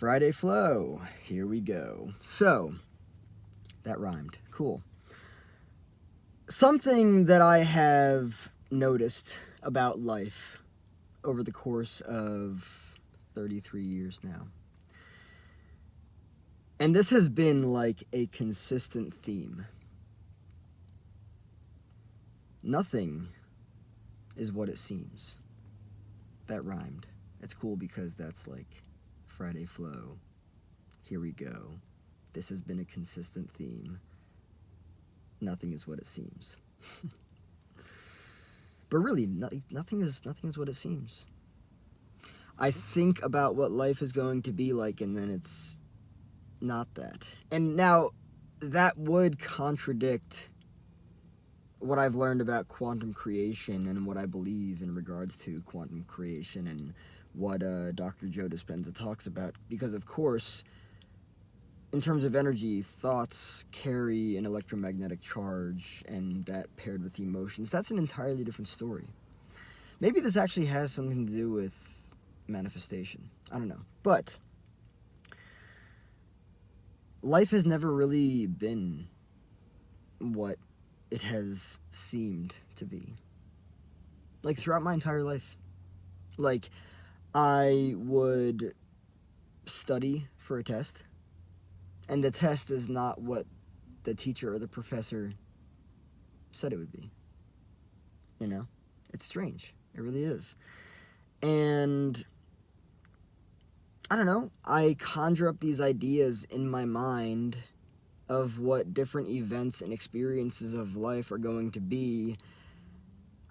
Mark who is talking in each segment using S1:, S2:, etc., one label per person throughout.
S1: Friday flow. Here we go. So, that rhymed. Cool. Something that I have noticed about life over the course of 33 years now. And this has been like a consistent theme. Nothing is what it seems. That rhymed. It's cool because that's like Friday flow. Here we go. This has been a consistent theme. Nothing is what it seems. But really, nothing is what it seems. I think about what life is going to be like, and then it's not that. And now, that would contradict what I've learned about quantum creation and what I believe in regards to quantum creation and what Dr. Joe Dispenza talks about. Because, of course, in terms of energy, thoughts carry an electromagnetic charge, and that paired with emotions, that's an entirely different story. Maybe this actually has something to do with manifestation. I don't know. But life has never really been what it has seemed to be. Like, throughout my entire life. Like, I would study for a test, and the test is not what the teacher or the professor said it would be. You know? It's strange. It really is. And I don't know. I conjure up these ideas in my mind of what different events and experiences of life are going to be.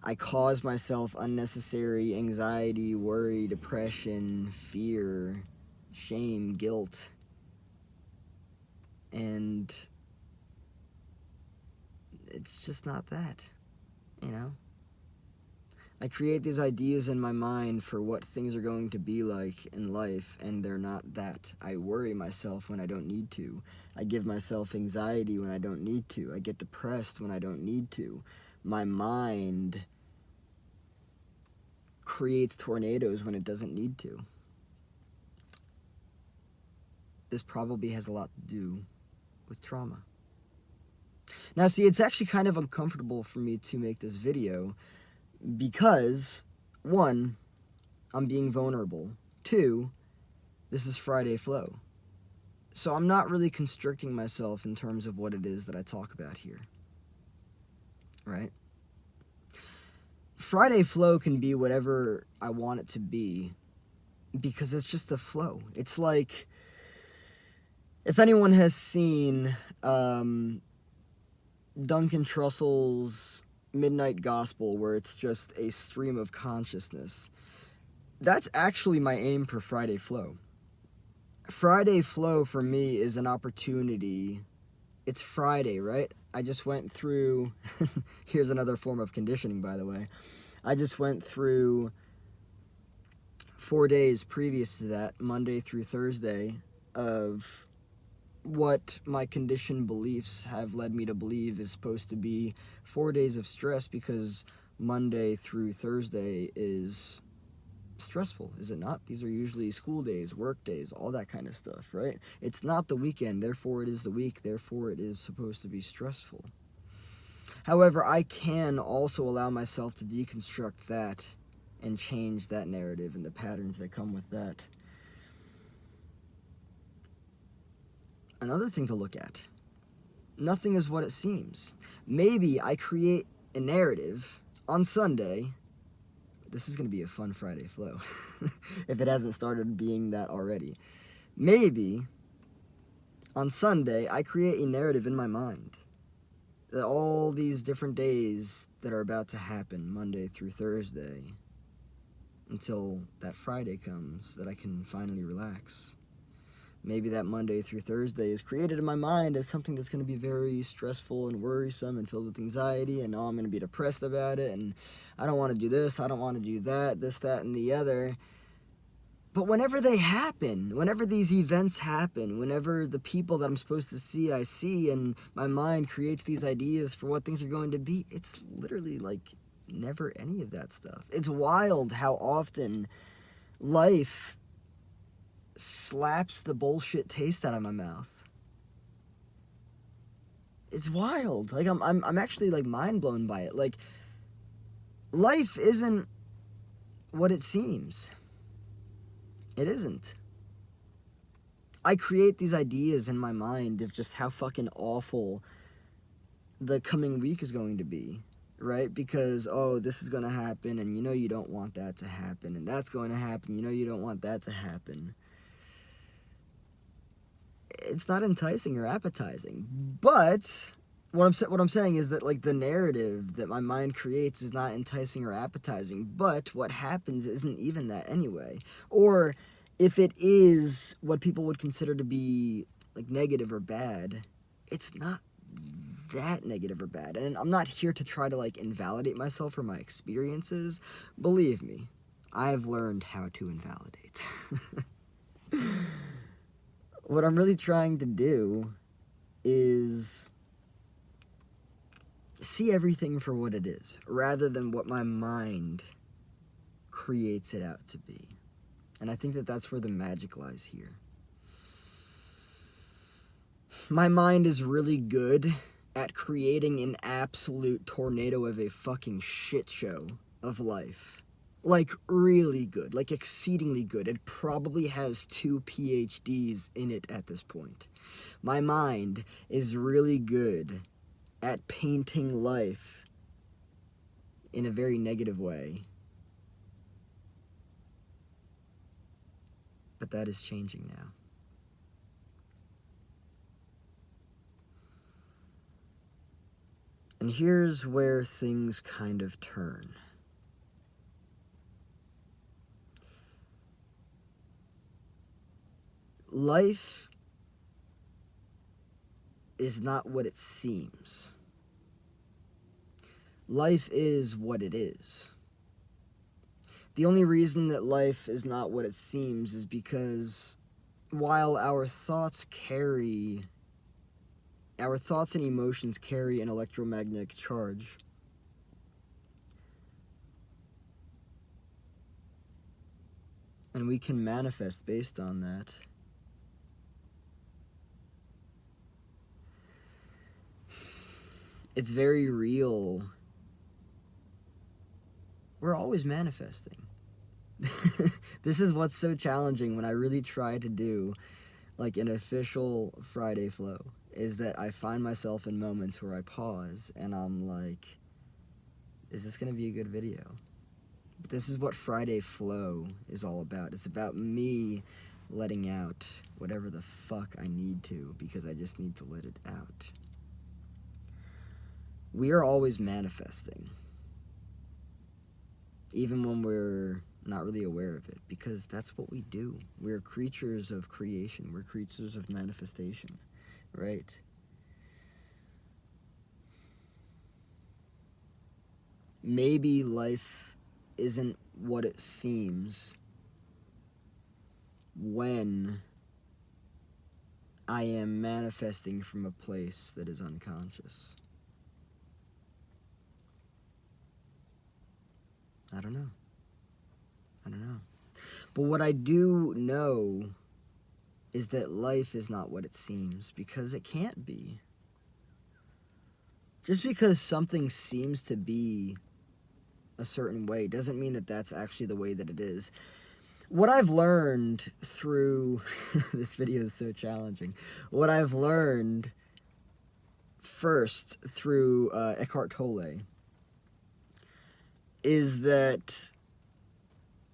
S1: I cause myself unnecessary anxiety, worry, depression, fear, shame, guilt. And it's just not that, you know? I create these ideas in my mind for what things are going to be like in life, and they're not that. I worry myself when I don't need to. I give myself anxiety when I don't need to. I get depressed when I don't need to. My mind creates tornadoes when it doesn't need to. This probably has a lot to do with trauma. Now, see, it's actually kind of uncomfortable for me to make this video because, one, I'm being vulnerable. Two, this is Friday flow. So I'm not really constricting myself in terms of what it is that I talk about here. Right? Friday flow can be whatever I want it to be because it's just a flow. It's like, if anyone has seen Duncan Trussell's Midnight Gospel, where it's just a stream of consciousness, that's actually my aim for Friday flow. Friday flow for me is an opportunity. It's Friday, right? I just went through, here's another form of conditioning, by the way. I just went through 4 days previous to that, Monday through Thursday, of what my conditioned beliefs have led me to believe is supposed to be 4 days of stress, because Monday through Thursday is stressful, is it not? These are usually school days, work days, all that kind of stuff, right? It's not the weekend, therefore it is the week, therefore it is supposed to be stressful. However, I can also allow myself to deconstruct that and change that narrative and the patterns that come with that. Another thing to look at. Nothing is what it seems. Maybe I create a narrative on Sunday. This is going to be a fun Friday flow, if it hasn't started being that already. Maybe on Sunday I create a narrative in my mind that all these different days that are about to happen, Monday through Thursday, until that Friday comes, that I can finally relax. Maybe that Monday through Thursday is created in my mind as something that's going to be very stressful and worrisome and filled with anxiety, and now I'm going to be depressed about it, and I don't want to do this, I don't want to do that, this, that, and the other. But whenever they happen, whenever these events happen, whenever the people that I'm supposed to see, I see, and my mind creates these ideas for what things are going to be, it's literally like never any of that stuff. It's wild how often life slaps the bullshit taste out of my mouth. It's wild. Like, I'm actually, like, mind blown by it. Like, life isn't what it seems. It isn't. I create these ideas in my mind of just how fucking awful the coming week is going to be, right? Because, oh, this is going to happen, and you know you don't want that to happen, and that's going to happen, you know you don't want that to happen. It's not enticing or appetizing. But what I'm saying is that, like, the narrative that my mind creates is not enticing or appetizing. But what happens isn't even that anyway. Or if it is what people would consider to be, like, negative or bad, it's not that negative or bad. And I'm not here to try to, like, invalidate myself or my experiences. Believe me, I've learned how to invalidate. What I'm really trying to do is see everything for what it is, rather than what my mind creates it out to be. And I think that that's where the magic lies here. My mind is really good at creating an absolute tornado of a fucking shit show of life. Like, really good. Like, exceedingly good. It probably has 2 PhDs in it at this point. My mind is really good at painting life in a very negative way. But that is changing now. And here's where things kind of turn. Life is not what it seems. Life is what it is. The only reason that life is not what it seems is because while our thoughts and emotions carry an electromagnetic charge, and we can manifest based on that, it's very real. We're always manifesting. This is what's so challenging when I really try to do, like, an official Friday flow, is that I find myself in moments where I pause and I'm like, is this going to be a good video? But this is what Friday flow is all about. It's about me letting out whatever the fuck I need to, because I just need to let it out. We are always manifesting, even when we're not really aware of it, because that's what we do. We're creatures of creation. We're creatures of manifestation, right? Maybe life isn't what it seems when I am manifesting from a place that is unconscious. I don't know. But what I do know is that life is not what it seems, because it can't be. Just because something seems to be a certain way doesn't mean that that's actually the way that it is. What I've learned through this video is so challenging. What I've learned first through Eckhart Tolle is that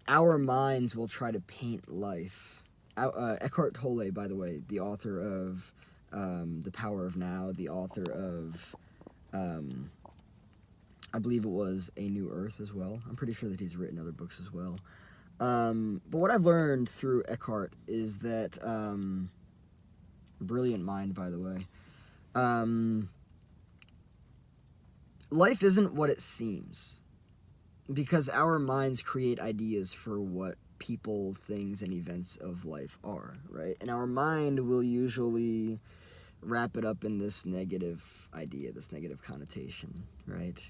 S1: our minds will try to paint life. Eckhart Tolle, by the way, the author of The Power of Now, the author of, I believe it was A New Earth as well. I'm pretty sure that he's written other books as well. But what I've learned through Eckhart is that, brilliant mind, by the way, life isn't what it seems. Because our minds create ideas for what people, things, and events of life are, right? And our mind will usually wrap it up in this negative idea, this negative connotation, right?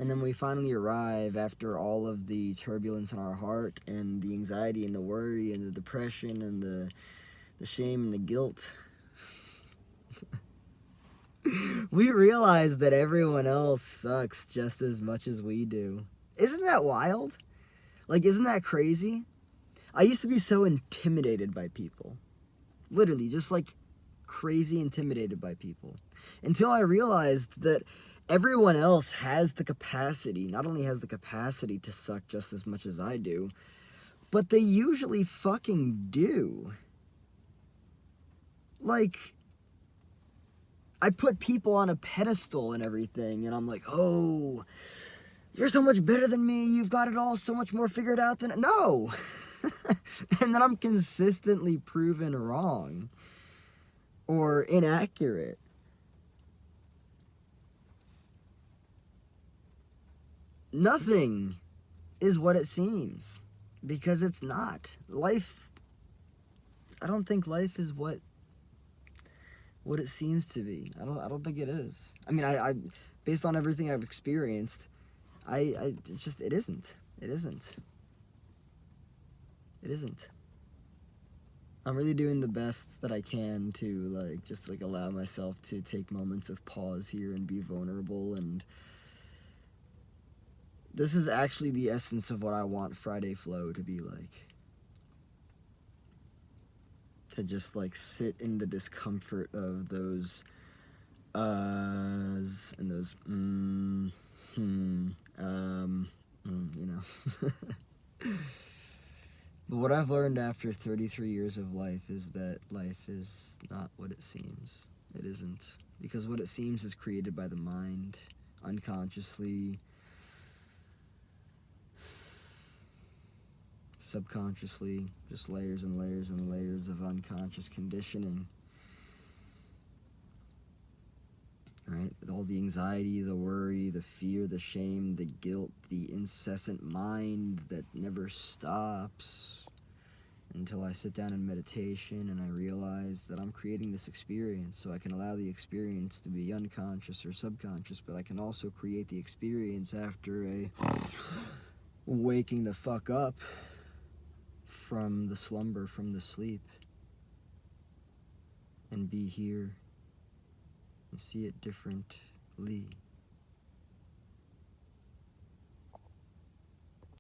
S1: And then we finally arrive after all of the turbulence in our heart and the anxiety and the worry and the depression and the shame and the guilt. We realize that everyone else sucks just as much as we do. Isn't that wild? Like, isn't that crazy? I used to be so intimidated by people. Literally, just like crazy intimidated by people. Until I realized that everyone else has the capacity, not only has the capacity to suck just as much as I do, but they usually fucking do. Like, I put people on a pedestal and everything, and I'm like, oh, you're so much better than me, you've got it all so much more figured out than... No! And then I'm consistently proven wrong. Or inaccurate. Nothing is what it seems. Because it's not. Life... I don't think life is what it seems to be. I don't think it is. I mean, I based on everything I've experienced, it's just, it isn't. It isn't. It isn't. I'm really doing the best that I can to, like, just, like, allow myself to take moments of pause here and be vulnerable, and this is actually the essence of what I want Friday Flow to be like. To just, like, sit in the discomfort of those uhs and those you know. But what I've learned after 33 years of life is that life is not what it seems. It isn't. Because what it seems is created by the mind, unconsciously, subconsciously, just layers and layers and layers of unconscious conditioning. Right? All the anxiety, the worry, the fear, the shame, the guilt, the incessant mind that never stops until I sit down in meditation and I realize that I'm creating this experience, so I can allow the experience to be unconscious or subconscious, but I can also create the experience after a waking the fuck up from the slumber, from the sleep, and be here and see it differently.